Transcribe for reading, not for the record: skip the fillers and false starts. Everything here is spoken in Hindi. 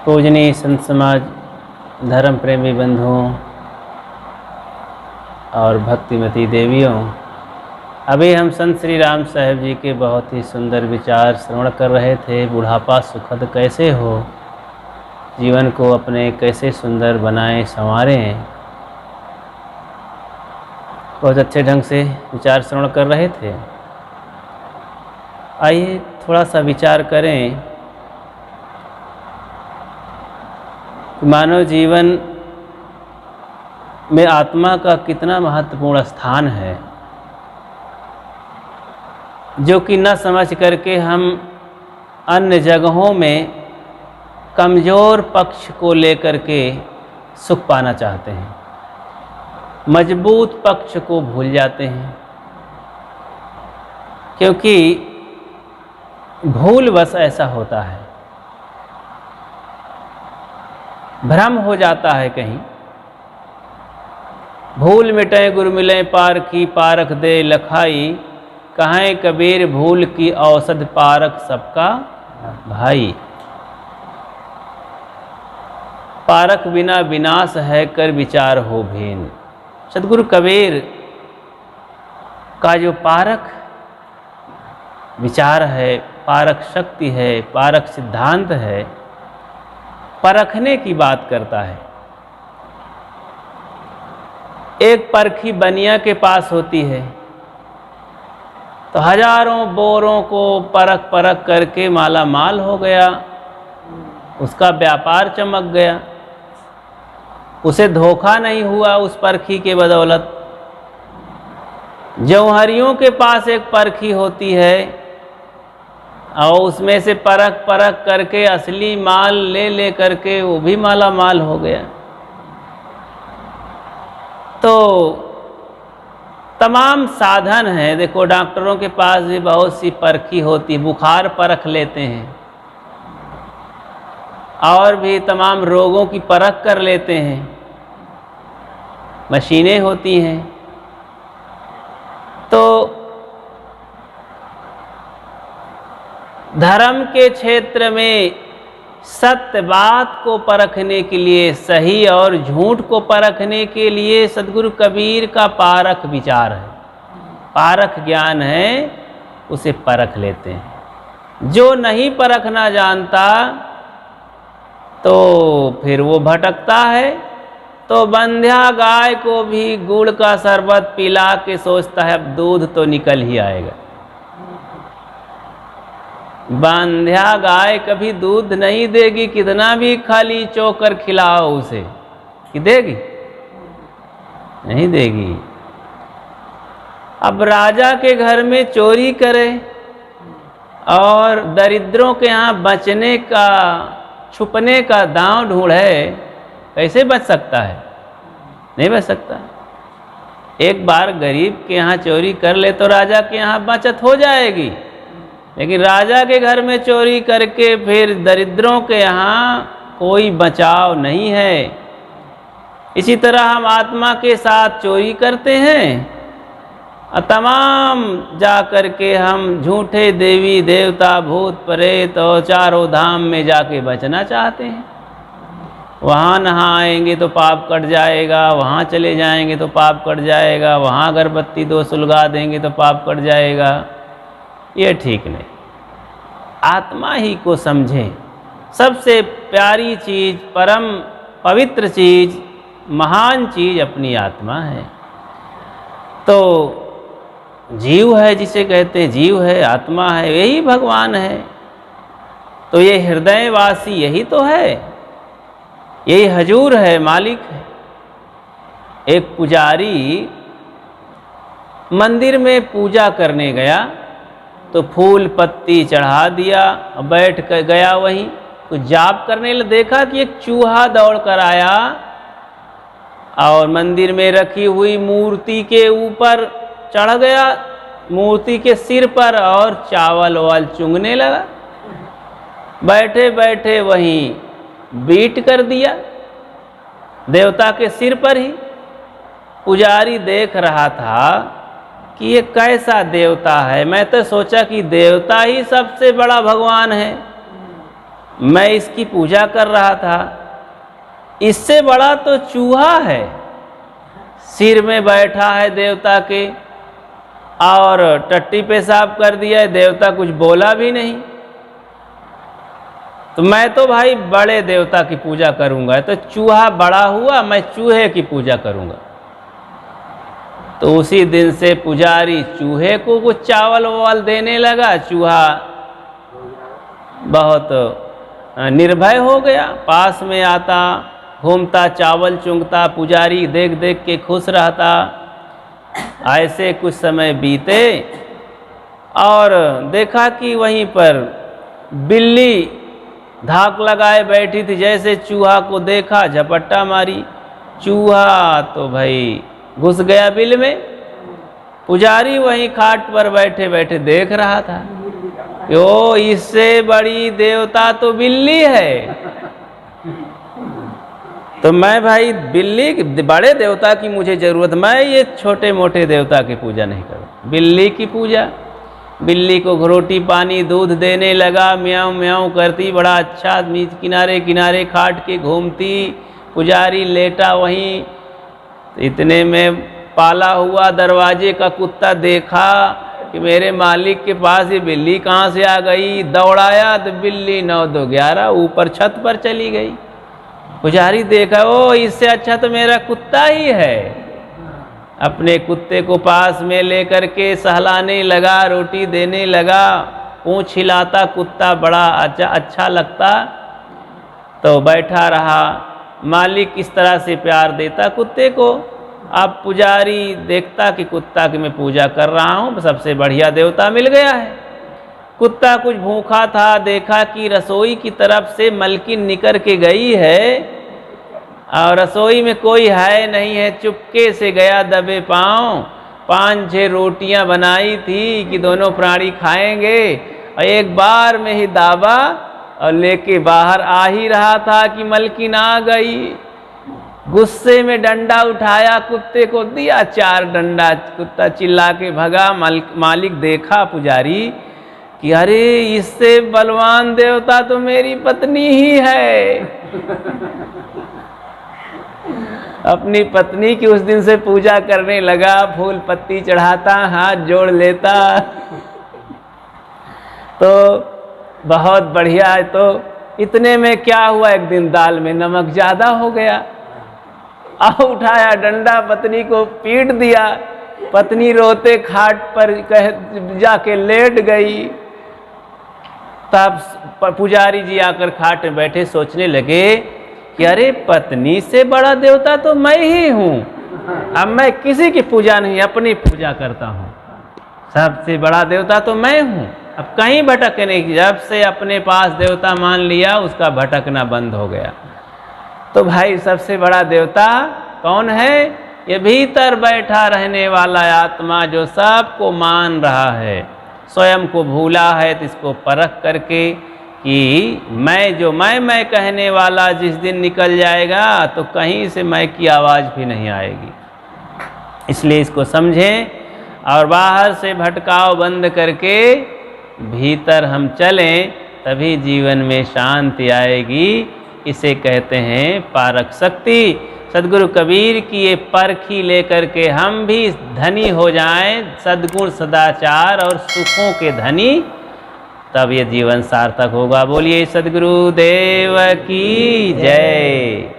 पूजनीय संत समाज, धर्म प्रेमी बंधुओं और भक्तिमती देवियों, अभी हम संत श्री राम साहब जी के बहुत ही सुंदर विचार श्रवण कर रहे थे। बुढ़ापा सुखद कैसे हो, जीवन को अपने कैसे सुंदर बनाएं संवारें, बहुत अच्छे ढंग से विचार श्रवण कर रहे थे। आइए थोड़ा सा विचार करें, मानव जीवन में आत्मा का कितना महत्वपूर्ण स्थान है, जो कि न समझ करके हम अन्य जगहों में कमज़ोर पक्ष को लेकर के सुख पाना चाहते हैं, मजबूत पक्ष को भूल जाते हैं, क्योंकि भूलवश ऐसा होता है, भ्रम हो जाता है। कहीं भूल मिटे गुर मिले पारखी, पारख दे लखाई, कहें कबीर भूल की औसत पारख सबका भाई। पारख बिना विनाश है, कर विचार हो भीन। सद्गुरु कबीर का जो पारख विचार है, पारख शक्ति है, पारख सिद्धांत है, परखने की बात करता है। एक परखी बनिया के पास होती है तो हजारों बोरों को परख परख करके माला माल हो गया, उसका व्यापार चमक गया, उसे धोखा नहीं हुआ उस परखी के बदौलत। जौहरियों के पास एक परखी होती है और उसमें से परख परख करके असली माल ले ले करके वो भी माला माल हो गया। तो तमाम साधन हैं। देखो, डॉक्टरों के पास भी बहुत सी परखी होती, बुखार परख लेते हैं और भी तमाम रोगों की परख कर लेते हैं, मशीनें होती हैं। तो धर्म के क्षेत्र में सत्य बात को परखने के लिए, सही और झूठ को परखने के लिए सद्गुरु कबीर का पारख विचार है, पारख ज्ञान है, उसे परख लेते हैं। जो नहीं परखना जानता तो फिर वो भटकता है। तो बंध्या गाय को भी गुड़ का शरबत पिला के सोचता है अब दूध तो निकल ही आएगा। बांध्या गाय कभी दूध नहीं देगी, कितना भी खाली चोकर खिलाओ उसे, कि देगी? नहीं देगी। अब राजा के घर में चोरी करे और दरिद्रों के यहाँ बचने का, छुपने का दांव ढूंढे, कैसे बच सकता है? नहीं बच सकता। एक बार गरीब के यहाँ चोरी कर ले तो राजा के यहाँ बचत हो जाएगी, लेकिन राजा के घर में चोरी करके फिर दरिद्रों के यहाँ कोई बचाव नहीं है। इसी तरह हम आत्मा के साथ चोरी करते हैं और तमाम जा कर के हम झूठे देवी देवता, भूत प्रेत और चारों धाम में जाके बचना चाहते हैं। वहाँ नहाएंगे तो पाप कट जाएगा, वहाँ चले जाएंगे तो पाप कट जाएगा, वहाँ अगरबत्ती दो सुलगा देंगे तो पाप कट जाएगा। ये ठीक नहीं। आत्मा ही को समझें। सबसे प्यारी चीज़, परम पवित्र चीज़, महान चीज़ अपनी आत्मा है। तो जीव है, जिसे कहते हैं जीव है, आत्मा है, यही भगवान है। तो ये हृदयवासी यही तो है, यही हजूर है, मालिक है। एक पुजारी मंदिर में पूजा करने गया तो फूल पत्ती चढ़ा दिया और बैठ कर गया वहीं कुछ जाप करने लगा। देखा कि एक चूहा दौड़ कर आया और मंदिर में रखी हुई मूर्ति के ऊपर चढ़ गया, मूर्ति के सिर पर, और चावल वाल चुंगने लगा। बैठे बैठे वहीं बीट कर दिया देवता के सिर पर ही। पुजारी देख रहा था कि ये कैसा देवता है। मैं तो सोचा कि देवता ही सबसे बड़ा भगवान है, मैं इसकी पूजा कर रहा था, इससे बड़ा तो चूहा है, सिर में बैठा है देवता के और टट्टी पेशाब कर दिया है, देवता कुछ बोला भी नहीं। तो मैं तो भाई बड़े देवता की पूजा करूंगा। तो चूहा बड़ा हुआ, मैं चूहे की पूजा करूंगा। तो उसी दिन से पुजारी चूहे को कुछ चावल वावल देने लगा। चूहा बहुत निर्भय हो गया, पास में आता, घूमता, चावल चुंगता, पुजारी देख देख के खुश रहता। ऐसे कुछ समय बीते और देखा कि वहीं पर बिल्ली धाक लगाए बैठी थी। जैसे चूहा को देखा, झपट्टा मारी, चूहा तो भाई घुस गया बिल में। पुजारी वहीं खाट पर बैठे बैठे देख रहा था, यो इससे बड़ी देवता तो बिल्ली है। तो मैं भाई बिल्ली, बड़े देवता की मुझे जरूरत, मैं ये छोटे मोटे देवता की पूजा नहीं करूँ, बिल्ली की पूजा। बिल्ली को रोटी पानी दूध देने लगा, म्याऊं म्याऊं करती, बड़ा अच्छा नीच किनारे किनारे खाट के घूमती। पुजारी लेटा वहीं। तो इतने में पाला हुआ दरवाजे का कुत्ता देखा कि मेरे मालिक के पास ये बिल्ली कहाँ से आ गई। दौड़ाया तो बिल्ली 9 2 11 ऊपर छत पर चली गई। पुजारी देखा, ओ इससे अच्छा तो मेरा कुत्ता ही है। अपने कुत्ते को पास में लेकर के सहलाने लगा, रोटी देने लगा, पूंछ हिलाता कुत्ता, बड़ा अच्छा लगता। तो बैठा रहा। मालिक इस तरह से प्यार देता कुत्ते को। अब पुजारी देखता कि कुत्ता की मैं पूजा कर रहा हूँ, सबसे बढ़िया देवता मिल गया है। कुत्ता कुछ भूखा था, देखा कि रसोई की तरफ से मलकिन निकल के गई है और रसोई में कोई है नहीं है। चुपके से गया दबे पाँव, 5-6 रोटियां बनाई थी कि दोनों प्राणी खाएंगे, और एक बार में ही दाबा और लेके बाहर आ ही रहा था कि मलकिन आ गई। गुस्से में डंडा उठाया, कुत्ते को दिया 4 डंडा। कुत्ता चिल्ला के भगा। मालिक देखा पुजारी कि अरे इससे बलवान देवता तो मेरी पत्नी ही है। अपनी पत्नी की उस दिन से पूजा करने लगा, फूल पत्ती चढ़ाता, हाथ जोड़ लेता। तो बहुत बढ़िया है। तो इतने में क्या हुआ, एक दिन दाल में नमक ज़्यादा हो गया। उठाया डंडा, पत्नी को पीट दिया। पत्नी रोते खाट पर जाके लेट गई। तब पुजारी जी आकर खाट में बैठे, सोचने लगे कि अरे पत्नी से बड़ा देवता तो मैं ही हूँ। अब मैं किसी की पूजा नहीं, अपनी पूजा करता हूँ। सबसे बड़ा देवता तो मैं हूँ। अब कहीं भटकने की, जब से अपने पास देवता मान लिया, उसका भटकना बंद हो गया। तो भाई सबसे बड़ा देवता कौन है? ये भीतर बैठा रहने वाला आत्मा जो सबको मान रहा है, स्वयं को भूला है। तो इसको परख करके कि मैं कहने वाला जिस दिन निकल जाएगा तो कहीं से मैं की आवाज़ भी नहीं आएगी। इसलिए इसको समझें और बाहर से भटकाव बंद करके भीतर हम चलें, तभी जीवन में शांति आएगी। इसे कहते हैं पारक शक्ति। सद्गुरु कबीर की ये परखी लेकर के हम भी धनी हो जाएं, सद्गुण सदाचार और सुखों के धनी, तब ये जीवन सार्थक होगा। बोलिए सद्गुरु देव की जय।